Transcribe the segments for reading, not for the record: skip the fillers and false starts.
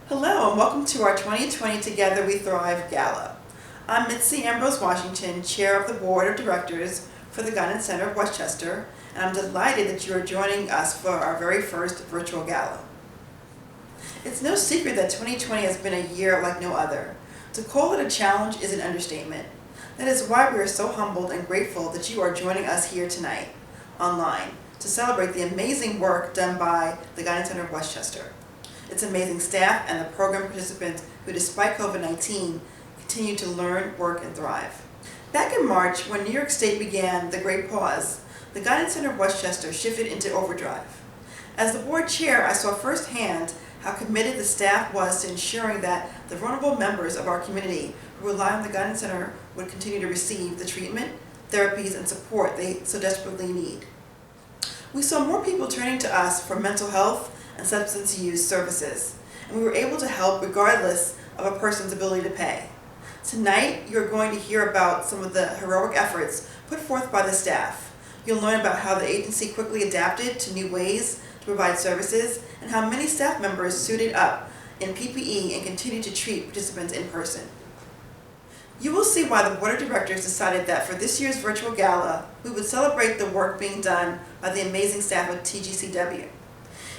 Hello and welcome to our 2020 Together We Thrive Gala. I'm Mitzi Ambrose Washington, Chair of the Board of Directors for the Guidance Center of Westchester, and I'm delighted that you are joining us for our very first virtual gala. It's no secret that 2020 has been a year like no other. To call it a challenge is an understatement. That is why we are so humbled and grateful that you are joining us here tonight, online, to celebrate the amazing work done by the Guidance Center of Westchester, its amazing staff, and the program participants who, despite COVID-19, continue to learn, work, and thrive. Back in March, when New York State began the Great Pause, the Guidance Center of Westchester shifted into overdrive. As the board chair, I saw firsthand how committed the staff was to ensuring that the vulnerable members of our community who rely on the Guidance Center would continue to receive the treatment, therapies, and support they so desperately need. We saw more people turning to us for mental health and substance use services, and we were able to help regardless of a person's ability to pay. Tonight, you're going to hear about some of the heroic efforts put forth by the staff. You'll learn about how the agency quickly adapted to new ways to provide services and how many staff members suited up in PPE and continued to treat participants in person. You will see why the Board of Directors decided that for this year's virtual gala, we would celebrate the work being done by the amazing staff of TGCW.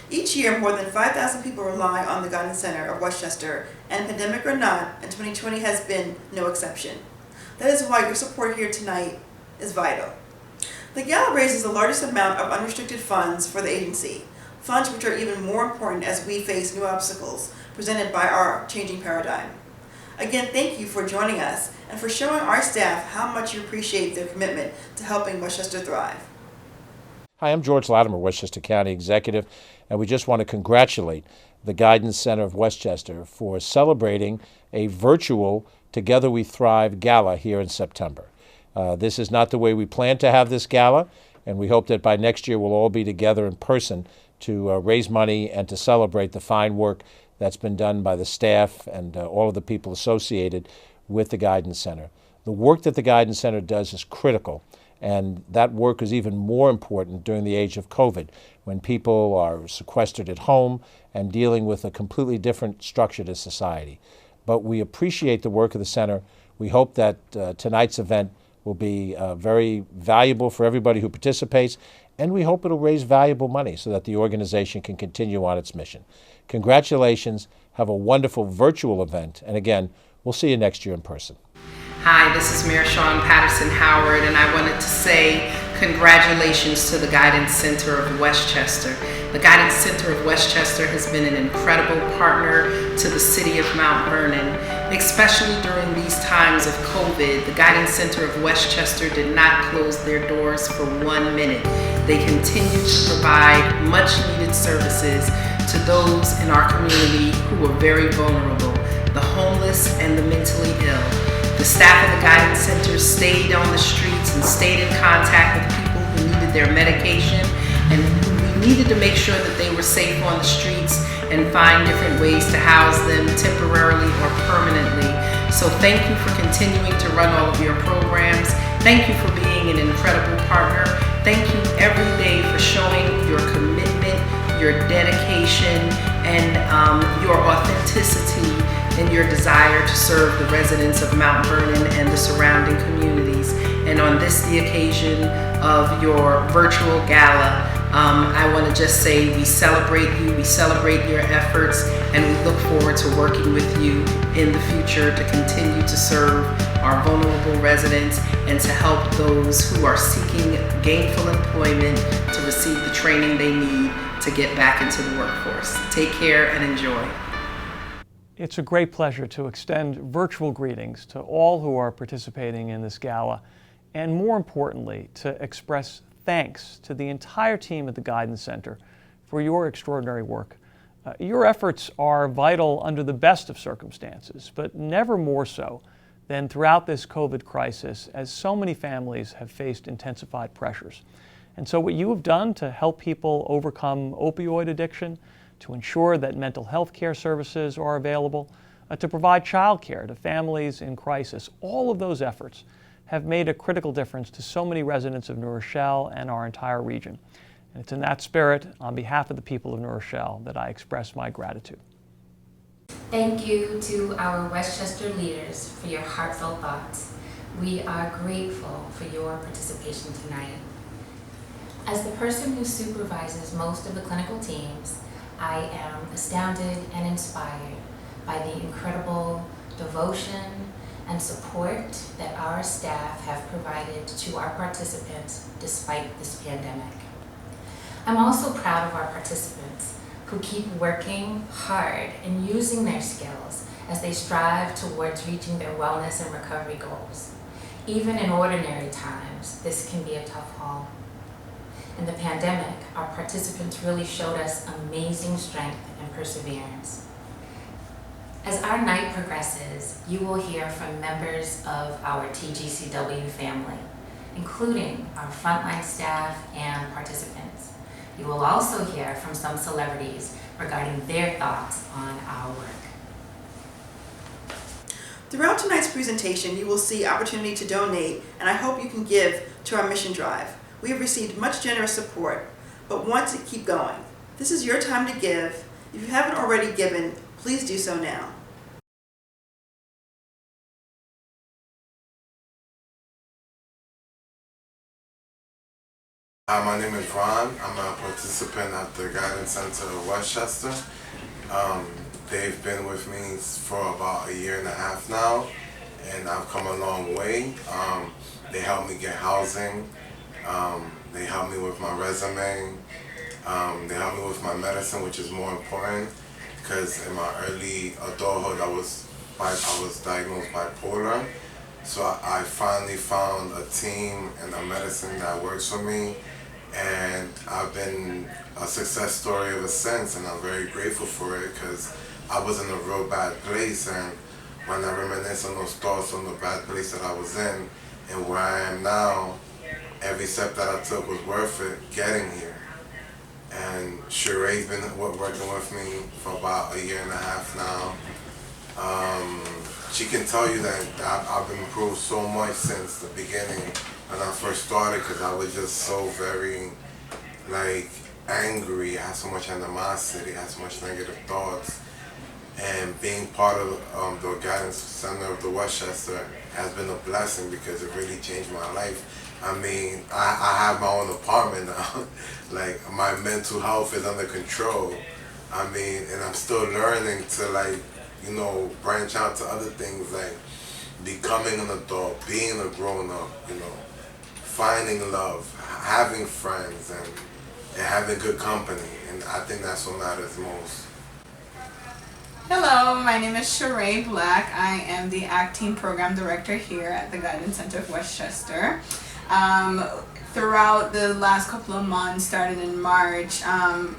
Each year, more than 5,000 people rely on the Guidance Center of Westchester, and pandemic or not, and 2020 has been no exception. That is why your support here tonight is vital. The gala raises the largest amount of unrestricted funds for the agency, funds which are even more important as we face new obstacles presented by our changing paradigm. Again, thank you for joining us and for showing our staff how much you appreciate their commitment to helping Westchester thrive. Hi, I'm George Latimer, Westchester County Executive, and we just want to congratulate the Guidance Center of Westchester for celebrating a virtual Together We Thrive gala here in September. This is not the way we planned to have this gala, and we hope that by next year we'll all be together in person to raise money and to celebrate the fine work that's been done by the staff and all of the people associated with the Guidance Center. The work that the Guidance Center does is critical, and that work is even more important during the age of COVID, when people are sequestered at home and dealing with a completely different structure to society. But we appreciate the work of the center. We hope that tonight's event will be very valuable for everybody who participates, and we hope it'll raise valuable money so that the organization can continue on its mission. Congratulations. Have a wonderful virtual event, and again, we'll see you next year in person. Hi, this is Mayor Sean Patterson Howard, and I wanted to say congratulations to the Guidance Center of Westchester. The Guidance Center of Westchester has been an incredible partner to the city of Mount Vernon, especially during these times of COVID. The Guidance Center of Westchester did not close their doors for 1 minute. They continue to provide much needed services to those in our community who are very vulnerable, the homeless and the mentally ill. The staff of the Guidance Center stayed on the streets and stayed in contact with people who needed their medication and who we needed to make sure that they were safe on the streets and find different ways to house them temporarily or permanently. So thank you for continuing to run all of your programs. Thank you for being an incredible partner. Thank you every day for showing your commitment, your dedication, and your authenticity and your desire to serve the residents of Mount Vernon and the surrounding communities. And on this, the occasion of your virtual gala, I want to just say we celebrate you, we celebrate your efforts, and we look forward to working with you in the future to continue to serve our vulnerable residents and to help those who are seeking gainful employment to receive the training they need to get back into the workforce. Take care and enjoy. It's a great pleasure to extend virtual greetings to all who are participating in this gala, and more importantly, to express thanks to the entire team at the Guidance Center for your extraordinary work. Your efforts are vital under the best of circumstances, but never more so than throughout this COVID crisis, as so many families have faced intensified pressures. And so what you have done to help people overcome opioid addiction, to ensure that mental health care services are available, to provide child care to families in crisis. All of those efforts have made a critical difference to so many residents of New Rochelle and our entire region. And it's in that spirit, on behalf of the people of New Rochelle, that I express my gratitude. Thank you to our Westchester leaders for your heartfelt thoughts. We are grateful for your participation tonight. As the person who supervises most of the clinical teams, I am astounded and inspired by the incredible devotion and support that our staff have provided to our participants despite this pandemic. I'm also proud of our participants who keep working hard and using their skills as they strive towards reaching their wellness and recovery goals. Even in ordinary times, this can be a tough haul. In the pandemic, our participants really showed us amazing strength and perseverance. As our night progresses, you will hear from members of our TGCW family, including our frontline staff and participants. You will also hear from some celebrities regarding their thoughts on our work. Throughout tonight's presentation, you will see opportunity to donate, and I hope you can give to our mission drive. We have received much generous support, but want to keep going. This is your time to give. If you haven't already given, please do so now. Hi, my name is Ron. I'm a participant at the Guidance Center of Westchester. They've been with me for about 1.5 years now, and I've come a long way. They helped me get housing. They helped me with my resume. They helped me with my medicine, which is more important, because in my early adulthood I was diagnosed bipolar. So I finally found a team and a medicine that works for me, and I've been a success story ever since, and I'm very grateful for it, because I was in a real bad place, and when I reminisce on those thoughts on the bad place that I was in and where I am now, every step that I took was worth it getting here. And Sheree's been working with me for about 1.5 years now. She can tell you that I've improved so much since the beginning when I first started, because I was just so very angry. I had so much animosity, I had so much negative thoughts. And being part of the Guidance Center of the Westchester has been a blessing, because it really changed my life. I mean, I have my own apartment now. My mental health is under control. I mean, and I'm still learning to branch out to other things, like becoming an adult, being a grown-up, finding love, having friends, and having good company. And I think that's what matters most. Hello, my name is Sheree Black. I am the Acting Program Director here at the Guidance Center of Westchester. Throughout the last couple of months, starting in March,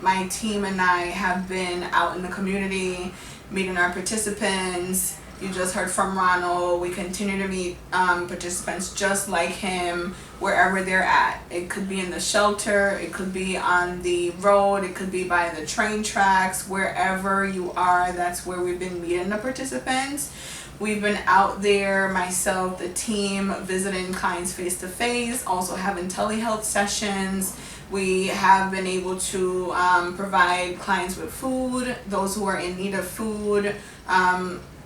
my team and I have been out in the community, meeting our participants. You just heard from Ronald. We continue to meet participants just like him wherever they're at. It could be in the shelter, it could be on the road, it could be by the train tracks. Wherever you are, that's where we've been meeting the participants. We've been out there, myself, the team, visiting clients face to face, also having telehealth sessions. We have been able to provide clients with food, those who are in need of food,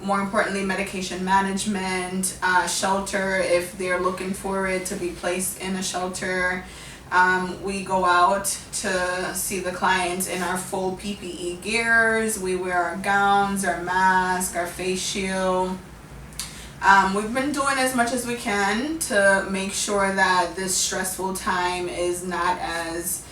more importantly, medication management, shelter if they're looking for it to be placed in a shelter. We go out to see the clients in our full PPE gears. We wear our gowns, our mask, our face shield. We've been doing as much as we can to make sure that this stressful time is not as,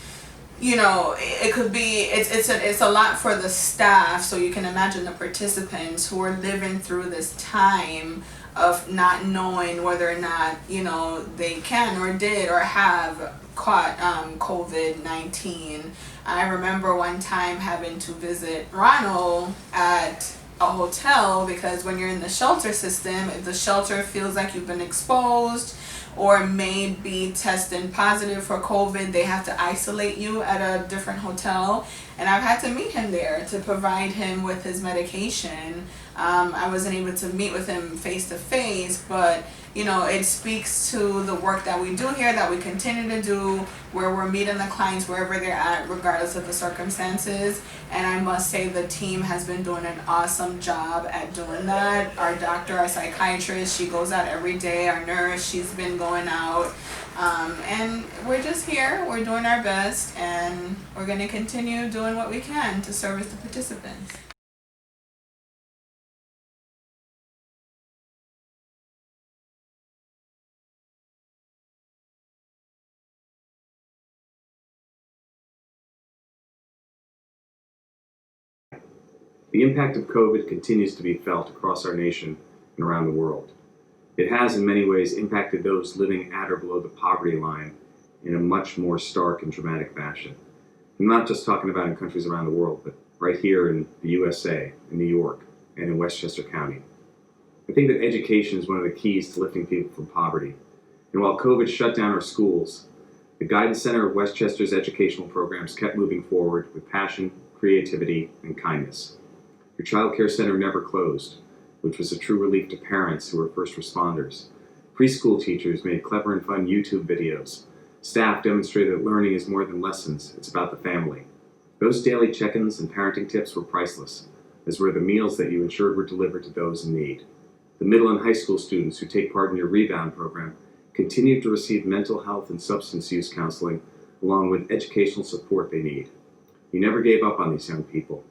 it could be, it's a lot for the staff, so you can imagine the participants who are living through this time of not knowing whether or not, they can or did or have caught COVID-19. I remember one time having to visit Ronald at a hotel, because when you're in the shelter system, if the shelter feels like you've been exposed or may be testing positive for COVID, they have to isolate you at a different hotel. And I've had to meet him there to provide him with his medication. I wasn't able to meet with him face to face, but it speaks to the work that we do here, that we continue to do, where we're meeting the clients wherever they're at, regardless of the circumstances. And I must say the team has been doing an awesome job at doing that. Our doctor, our psychiatrist, she goes out every day. Our nurse, she's been going out. And we're just here, we're doing our best, and we're going to continue doing what we can to service the participants. The impact of COVID continues to be felt across our nation and around the world. It has in many ways impacted those living at or below the poverty line in a much more stark and dramatic fashion. I'm not just talking about in countries around the world, but right here in the USA, in New York, and in Westchester County. I think that education is one of the keys to lifting people from poverty. And while COVID shut down our schools, the Guidance Center of Westchester's educational programs kept moving forward with passion, creativity, and kindness. Your child care center never closed, which was a true relief to parents who were first responders. Preschool teachers made clever and fun YouTube videos. Staff demonstrated that learning is more than lessons, it's about the family. Those daily check-ins and parenting tips were priceless, as were the meals that you ensured were delivered to those in need. The middle and high school students who take part in your Rebound program continued to receive mental health and substance use counseling, along with educational support they need. You never gave up on these young people,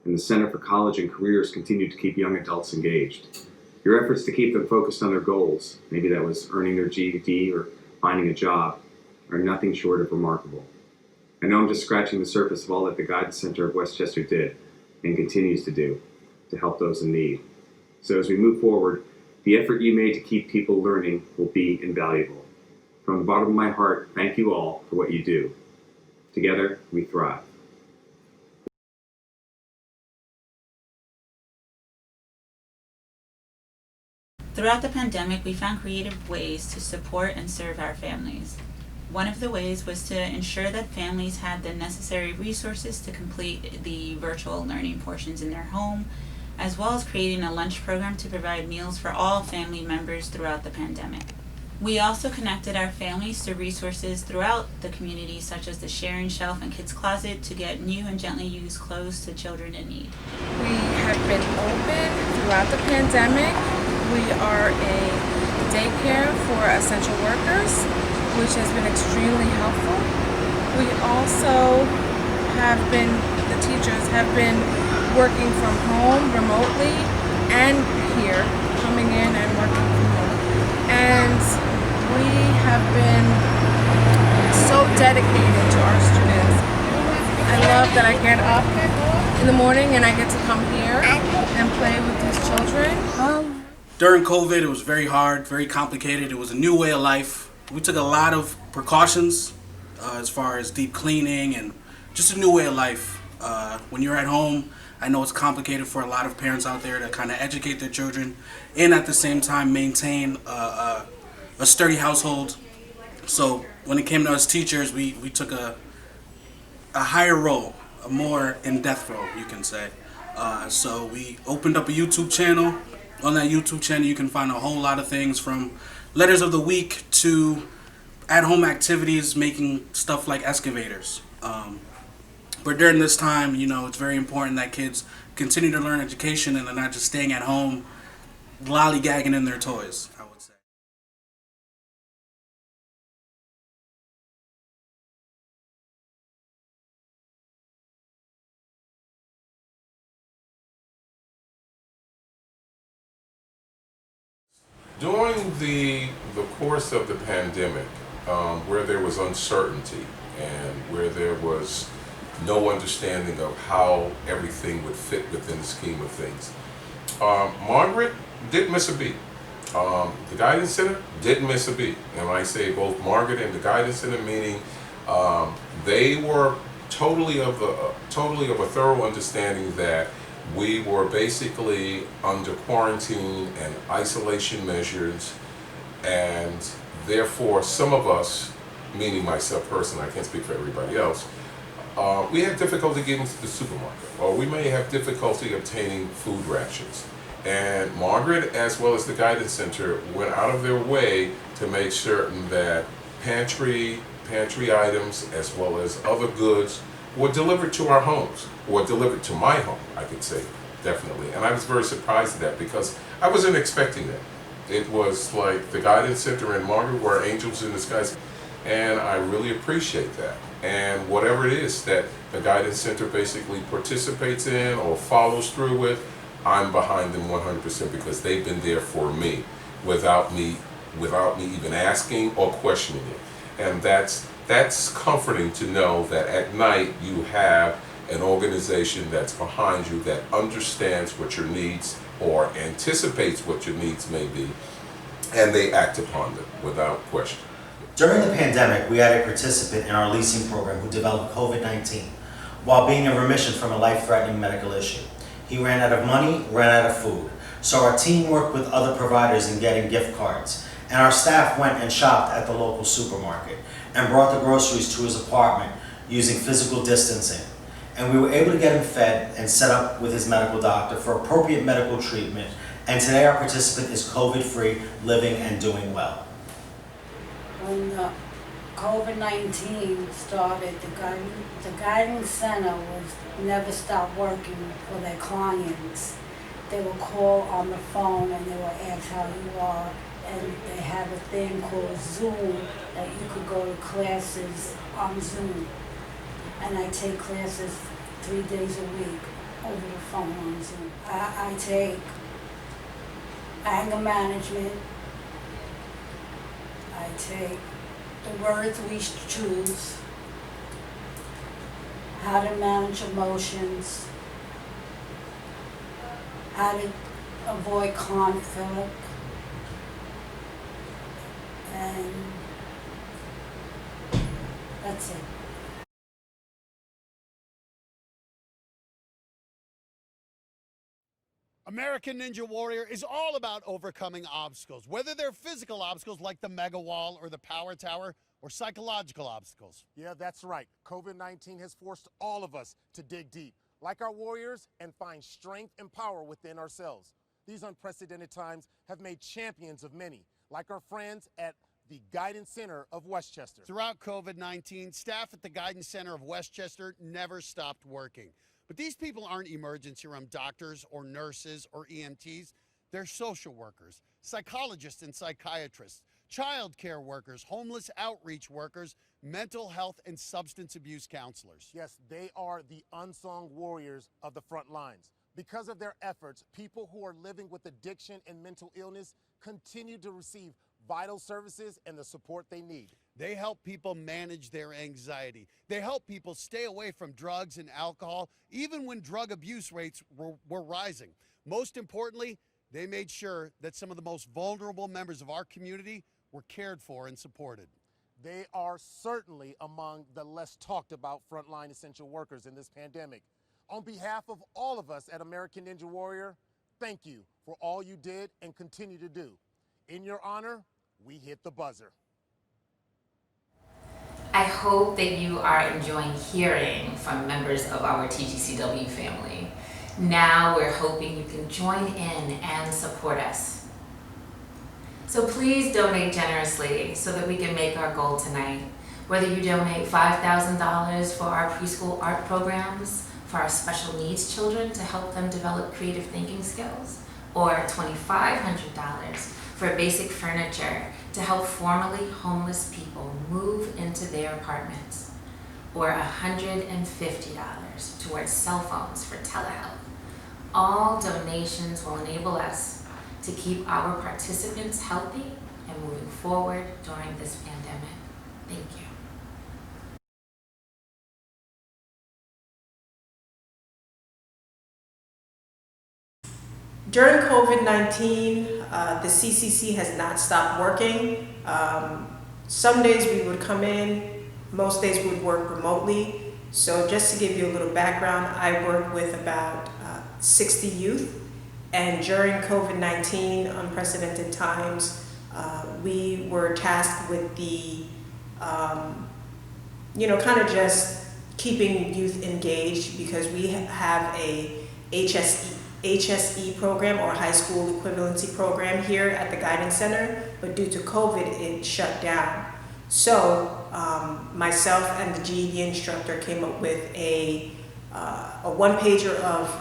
and the Center for College and Careers continued to keep young adults engaged. Your efforts to keep them focused on their goals, maybe that was earning their GED or finding a job, are nothing short of remarkable. I know I'm just scratching the surface of all that the Guidance Center of Westchester did and continues to do to help those in need. So as we move forward, the effort you made to keep people learning will be invaluable. From the bottom of my heart, thank you all for what you do. Together, we thrive. Throughout the pandemic, we found creative ways to support and serve our families. One of the ways was to ensure that families had the necessary resources to complete the virtual learning portions in their home, as well as creating a lunch program to provide meals for all family members throughout the pandemic. We also connected our families to resources throughout the community, such as the Sharing Shelf and Kids Closet, to get new and gently used clothes to children in need. We have been open throughout the pandemic. We are a daycare for essential workers, which has been extremely helpful. We also the teachers have been working from home remotely and here, coming in and working from home. And we have been so dedicated to our students. I love that I get up in the morning and I get to come here and play with these children. During COVID, it was very hard, very complicated. It was a new way of life. We took a lot of precautions as far as deep cleaning and just a new way of life. When you're at home, I know it's complicated for a lot of parents out there to kind of educate their children and at the same time maintain a sturdy household. So when it came to us teachers, we took a higher role, a more in-depth role, you can say. So we opened up a YouTube channel. On that YouTube channel, you can find a whole lot of things from letters of the week to at-home activities, making stuff like excavators. But during this time, it's very important that kids continue to learn education and they're not just staying at home lollygagging in their toys, I would say. During the course of the pandemic, where there was uncertainty and where there was no understanding of how everything would fit within the scheme of things, Margaret didn't miss a beat. The Guidance Center didn't miss a beat. And when I say both Margaret and the Guidance Center, meaning they were totally of a thorough understanding that we were basically under quarantine and isolation measures, and therefore some of us, meaning myself personally, I can't speak for everybody else, we had difficulty getting to the supermarket, or we may have difficulty obtaining food rations. And Margaret, as well as the Guidance Center, went out of their way to make certain that pantry items, as well as other goods, were delivered to our homes, or delivered to my home, I could say, definitely. And I was very surprised at that because I wasn't expecting that. It was like the Guidance Center and Margaret were angels in disguise, and I really appreciate that. And whatever it is that the Guidance Center basically participates in or follows through with, I'm behind them 100% because they've been there for me without me even asking or questioning it. And that's comforting to know that at night you have an organization that's behind you that understands what your needs or anticipates what your needs may be, and they act upon them without question. During the pandemic, we had a participant in our leasing program who developed COVID-19 while being in remission from a life-threatening medical issue. He ran out of money, ran out of food. So our team worked with other providers in getting gift cards, and our staff went and shopped at the local supermarket and brought the groceries to his apartment using physical distancing. And we were able to get him fed and set up with his medical doctor for appropriate medical treatment. And today our participant is COVID-free, living and doing well. When the COVID-19 started, the guidance center was never stopped working for their clients. They would call on the phone and they would ask how you are. And they have a thing called Zoom that you could go to classes on Zoom. And I take classes 3 days a week over the phone on Zoom. I take anger management. I take the words we choose, how to manage emotions, how to avoid conflict, and that's it. American Ninja Warrior is all about overcoming obstacles, whether they're physical obstacles like the Mega Wall or the Power Tower, or psychological obstacles. Yeah, that's right. COVID-19 has forced all of us to dig deep, like our warriors, and find strength and power within ourselves. These unprecedented times have made champions of many, like our friends at the Guidance Center of Westchester. Throughout COVID-19, staff at the Guidance Center of Westchester never stopped working. But these people aren't emergency room doctors or nurses or EMTs. They're social workers, psychologists and psychiatrists, child care workers, homeless outreach workers, mental health and substance abuse counselors. Yes, they are the unsung warriors of the front lines. Because of their efforts, people who are living with addiction and mental illness continue to receive vital services and the support they need. They help people manage their anxiety. They help people stay away from drugs and alcohol, even when drug abuse rates were rising. Most importantly, they made sure that some of the most vulnerable members of our community were cared for and supported. They are certainly among the less talked about frontline essential workers in this pandemic. On behalf of all of us at American Ninja Warrior, thank you for all you did and continue to do. In your honor, we hit the buzzer. I hope that you are enjoying hearing from members of our TGCW family. Now we're hoping you can join in and support us. So please donate generously so that we can make our goal tonight. Whether you donate $5,000 for our preschool art programs, for our special needs children to help them develop creative thinking skills, or $2,500 for basic furniture to help formerly homeless people move into their apartments, or $150 towards cell phones for telehealth. All donations will enable us to keep our participants healthy and moving forward during this pandemic. Thank you. During COVID-19, the CCC has not stopped working. Some days we would come in, most days we would work remotely. So just to give you a little background, I work with about 60 youth, and during COVID-19, unprecedented times, we were tasked with the, kind of just keeping youth engaged, because we have a HSE program or high school equivalency program here at the Guidance Center, but due to COVID, it shut down. So myself and the GED instructor came up with a one-pager of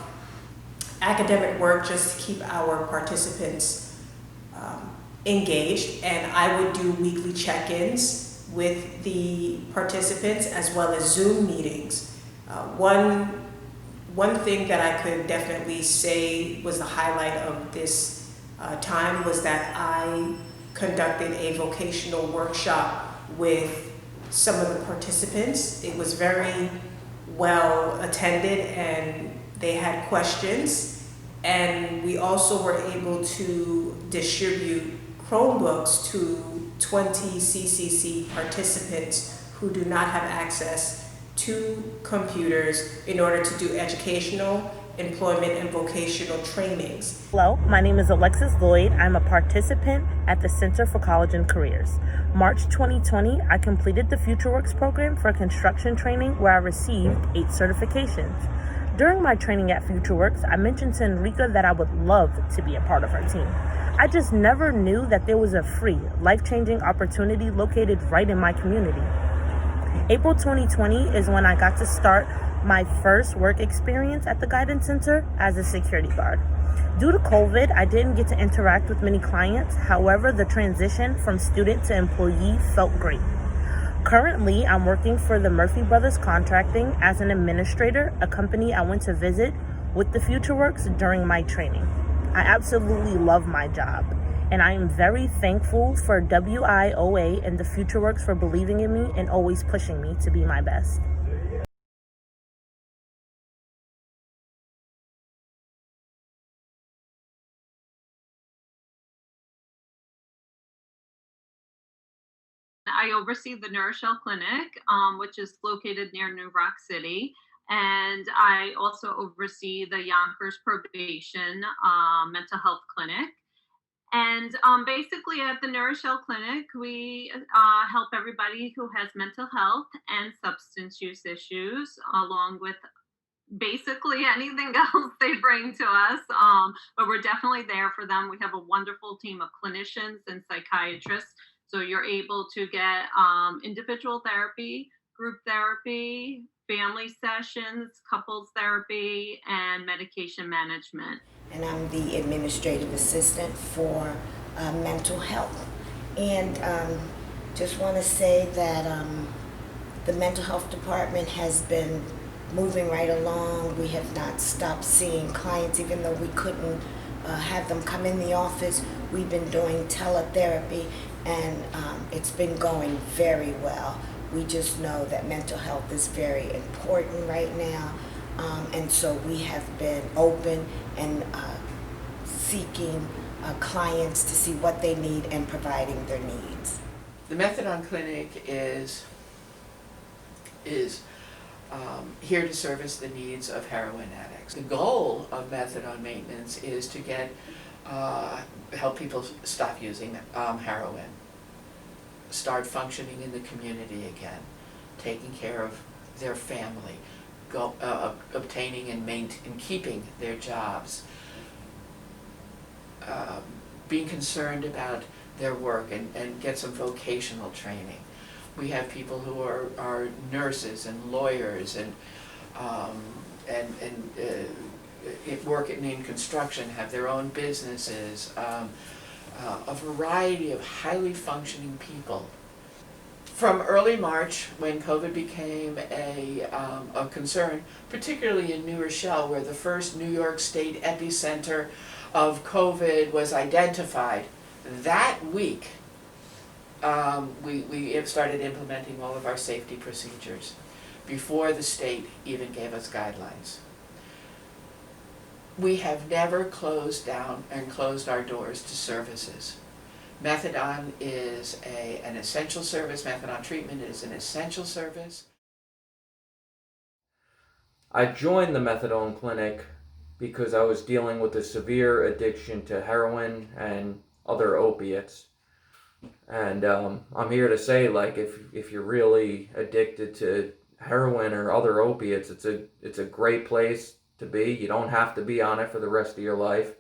academic work just to keep our participants engaged, and I would do weekly check-ins with the participants as well as Zoom meetings. One thing that I could definitely say was the highlight of this time was that I conducted a vocational workshop with some of the participants. It was very well attended and they had questions, and we also were able to distribute Chromebooks to 20 CCC participants who do not have access to computers in order to do educational, employment, and vocational trainings. Hello, my name is Alexis Lloyd. I'm a participant at the Center for College and Careers. March 2020, I completed the FutureWorks program for construction training where I received 8 certifications. During my training at FutureWorks, I mentioned to Enrica that I would love to be a part of her team. I just never knew that there was a free, life-changing opportunity located right in my community. April 2020 is when I got to start my first work experience at the Guidance Center as a security guard. Due to COVID, I didn't get to interact with many clients. However, the transition from student to employee felt great. Currently, I'm working for the Murphy Brothers Contracting as an administrator, a company I went to visit with the FutureWorks during my training. I absolutely love my job, and I am very thankful for WIOA and the FutureWorks for believing in me and always pushing me to be my best. I oversee the Nourishell Clinic, which is located near New Rock City. And I also oversee the Yonkers Probation Mental Health Clinic. And basically, at the Nourishell Clinic, we help everybody who has mental health and substance use issues, along with basically anything else they bring to us. But we're definitely there for them. We have a wonderful team of clinicians and psychiatrists. So you're able to get individual therapy, group therapy, family sessions, couples therapy, and medication management. And I'm the administrative assistant for mental health. And just want to say that the mental health department has been moving right along. We have not stopped seeing clients, even though we couldn't have them come in the office. We've been doing teletherapy, and it's been going very well. We just know that mental health is very important right now, and so we have been open and seeking clients to see what they need and providing their needs. The Methadone Clinic is here to service the needs of heroin addicts. The goal of methadone maintenance is to help people stop using heroin, start functioning in the community again, taking care of their family, obtaining and keeping their jobs, being concerned about their work and get some vocational training. We have people who are nurses and lawyers and work in construction, have their own businesses, a variety of highly functioning people. From early March, when COVID became a concern, particularly in New Rochelle, where the first New York State epicenter of COVID was identified, that week we have started implementing all of our safety procedures before the state even gave us guidelines. We have never closed down and closed our doors to services. Methadone is an essential service. Methadone treatment is an essential service. I joined the methadone clinic because I was dealing with a severe addiction to heroin and other opiates. And I'm here to say, like, if you're really addicted to heroin or other opiates, it's a great place to be. You don't have to be on it for the rest of your life.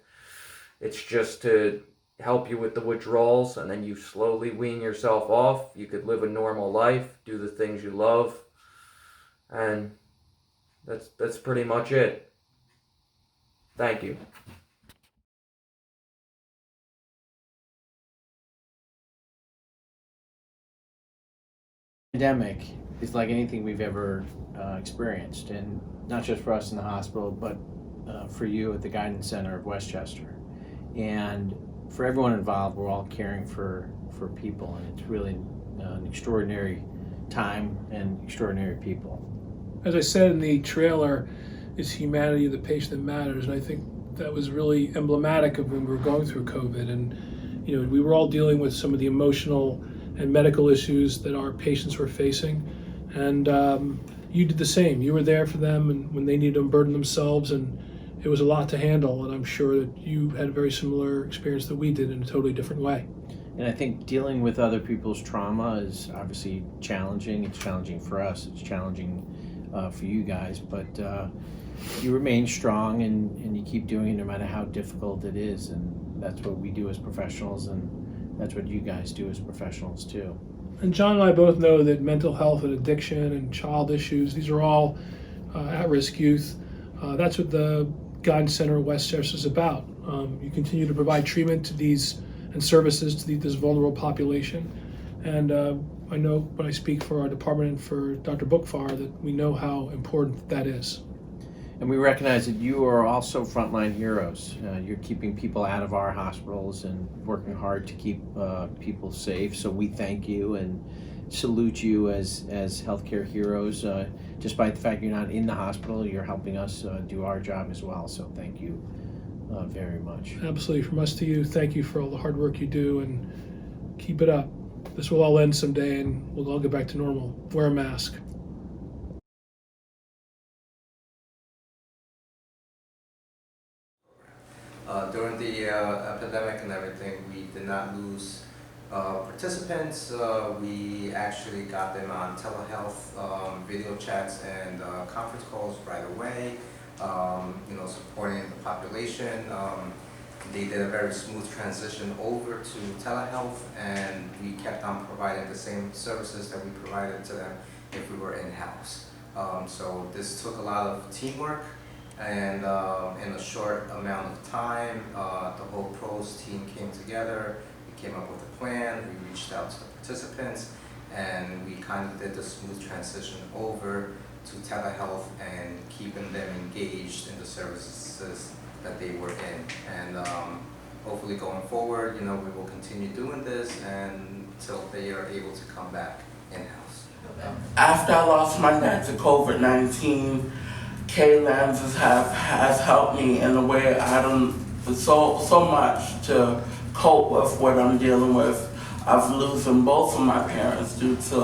It's just to help you with the withdrawals, and then you slowly wean yourself off. You could live a normal life, do the things you love, and that's pretty much it. Thank you. Pandemic is like anything we've ever experienced, and not just for us in the hospital, but for you at the Guidance Center of Westchester. And for everyone involved, we're all caring for people, and it's really an extraordinary time and extraordinary people. As I said in the trailer, it's humanity of the patient that matters, and I think that was really emblematic of when we were going through COVID. And we were all dealing with some of the emotional and medical issues that our patients were facing, and you did the same. You were there for them, and when they needed to unburden themselves, and it was a lot to handle. And I'm sure that you had a very similar experience that we did in a totally different way. And I think dealing with other people's trauma is obviously challenging. It's challenging for us. It's challenging for you guys, but you remain strong, and you keep doing it no matter how difficult it is. And that's what we do as professionals, and that's what you guys do as professionals too. And John and I both know that mental health and addiction and child issues, these are all at-risk youth. That's what the Guidance Center of Westchester is about. You continue to provide treatment to these and services to this vulnerable population. And I know when I speak for our department and for Dr. Bookfar that we know how important that is. And we recognize that you are also frontline heroes. You're keeping people out of our hospitals and working hard to keep people safe. So we thank you and salute you as healthcare heroes. Despite the fact you're not in the hospital, you're helping us do our job as well. So thank you very much. Absolutely. From us to you, thank you for all the hard work you do, and keep it up. This will all end someday, and we'll all get back to normal. Wear a mask. During the epidemic and everything, we did not lose participants. We actually got them on telehealth video chats and conference calls right away, supporting the population. They did a very smooth transition over to telehealth, and we kept on providing the same services that we provided to them if we were in-house. So this took a lot of teamwork, and in a short amount of time, the whole pros team came together. We came up with a plan, we reached out to the participants, and we kind of did the smooth transition over to telehealth and keeping them engaged in the services that they were in. And hopefully going forward, we will continue doing this until they are able to come back in-house. After I lost my dad to COVID-19, Kay Lanzas has helped me in a way I don't so much to cope with what I'm dealing with. I've losing both of my parents due to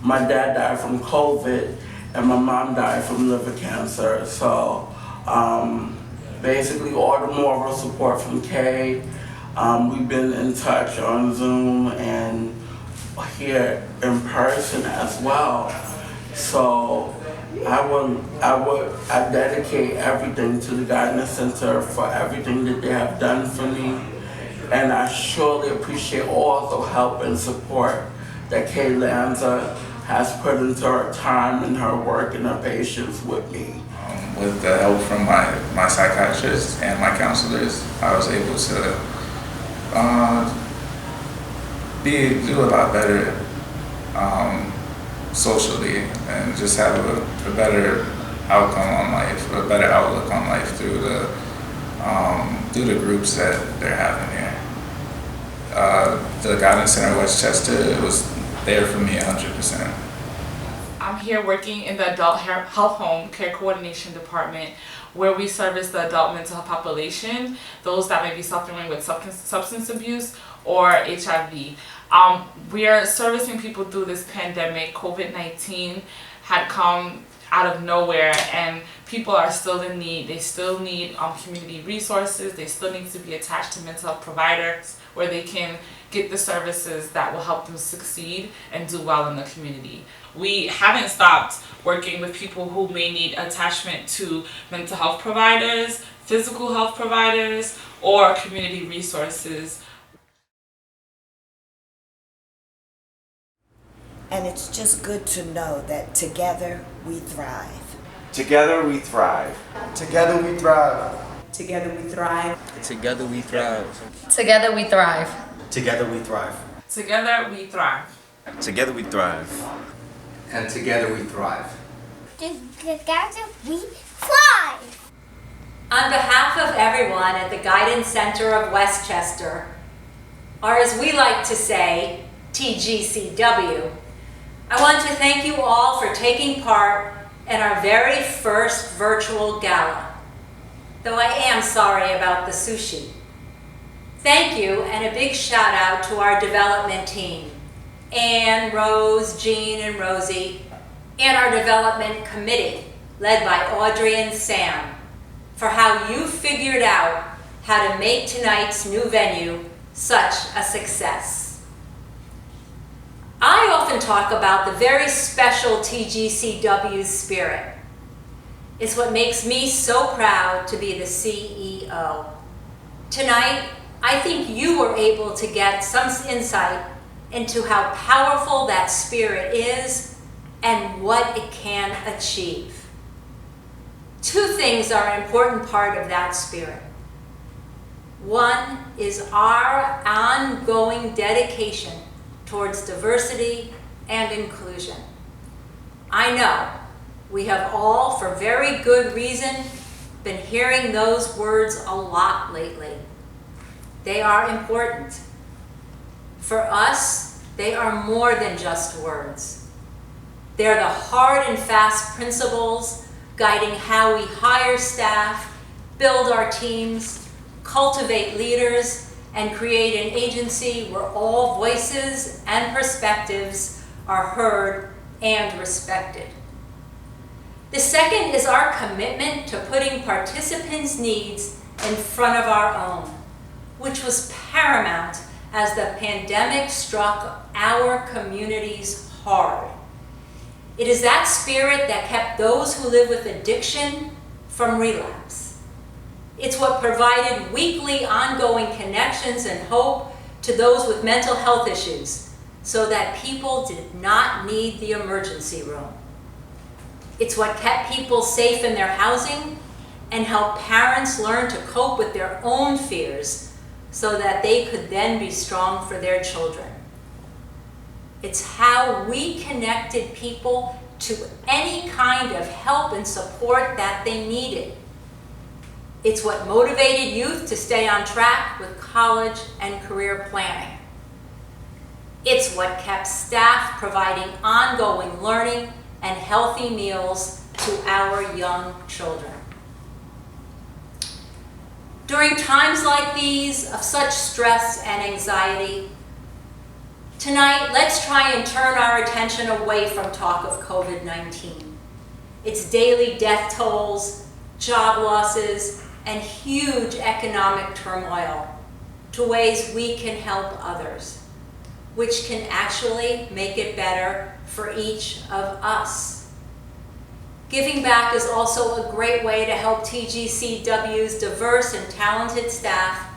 my dad died from COVID and my mom died from liver cancer. So basically all the moral support from Kay. We've been in touch on Zoom and here in person as well. So I dedicate everything to the Guidance Center for everything that they have done for me. And I surely appreciate all the help and support that Kay Lanza has put into her time and her work and her patience with me. With the help from my psychiatrist and my counselors, I was able to do a lot better socially and just have a better outcome on life, a better outlook on life through the groups that they're having here. The Guidance Center Westchester was there for me 100%. I'm here working in the Adult Health Home Care Coordination Department, where we service the adult mental health population, those that may be suffering with substance abuse or HIV. We are servicing people through this pandemic. COVID-19 had come out of nowhere, and people are still in need. They still need community resources. They still need to be attached to mental health providers where they can get the services that will help them succeed and do well in the community. We haven't stopped working with people who may need attachment to mental health providers, physical health providers, or community resources. And it's just good to know that together we thrive. Together we thrive. Together we thrive. Together we thrive. Together we thrive. Together we thrive. Together we thrive. Together we thrive. Together we thrive. And together we thrive. Together we thrive. On behalf of everyone at the Guidance Center of Westchester, or as we like to say, TGCW, I want to thank you all for taking part in our very first virtual gala, though I am sorry about the sushi. Thank you, and a big shout out to our development team, Anne, Rose, Jean, and Rosie, and our development committee, led by Audrey and Sam, for how you figured out how to make tonight's new venue such a success. I often talk about the very special TGCW spirit. It's what makes me so proud to be the CEO. Tonight, I think you were able to get some insight into how powerful that spirit is and what it can achieve. Two things are an important part of that spirit. One is our ongoing dedication towards diversity and inclusion. I know we have all, for very good reason, been hearing those words a lot lately. They are important. For us, they are more than just words. They're the hard and fast principles guiding how we hire staff, build our teams, cultivate leaders, and create an agency where all voices and perspectives are heard and respected. The second is our commitment to putting participants' needs in front of our own, which was paramount as the pandemic struck our communities hard. It is that spirit that kept those who live with addiction from relapse. It's what provided weekly ongoing connections and hope to those with mental health issues so that people did not need the emergency room. It's what kept people safe in their housing and helped parents learn to cope with their own fears so that they could then be strong for their children. It's how we connected people to any kind of help and support that they needed. It's what motivated youth to stay on track with college and career planning. It's what kept staff providing ongoing learning and healthy meals to our young children. During times like these of such stress and anxiety, tonight let's try and turn our attention away from talk of COVID-19, its daily death tolls, job losses, and huge economic turmoil, to ways we can help others, which can actually make it better for each of us. Giving back is also a great way to help TGCW's diverse and talented staff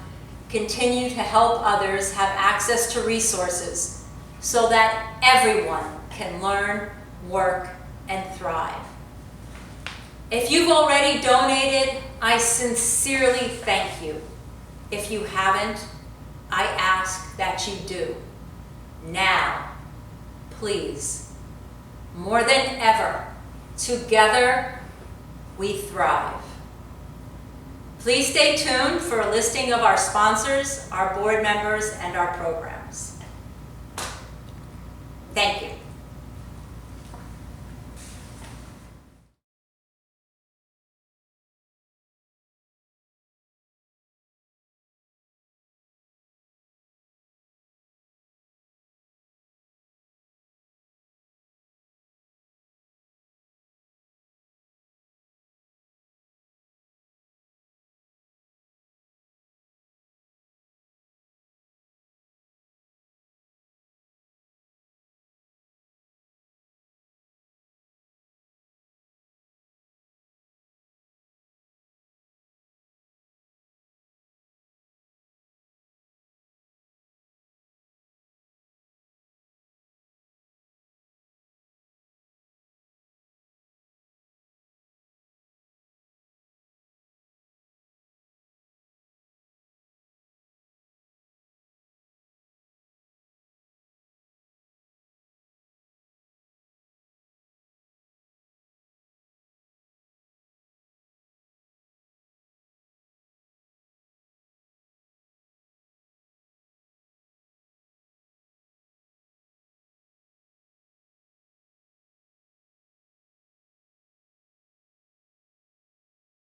continue to help others have access to resources so that everyone can learn, work, and thrive. If you've already donated, I sincerely thank you. If you haven't, I ask that you do. Now, please, more than ever, together we thrive. Please stay tuned for a listing of our sponsors, our board members, and our programs. Thank you.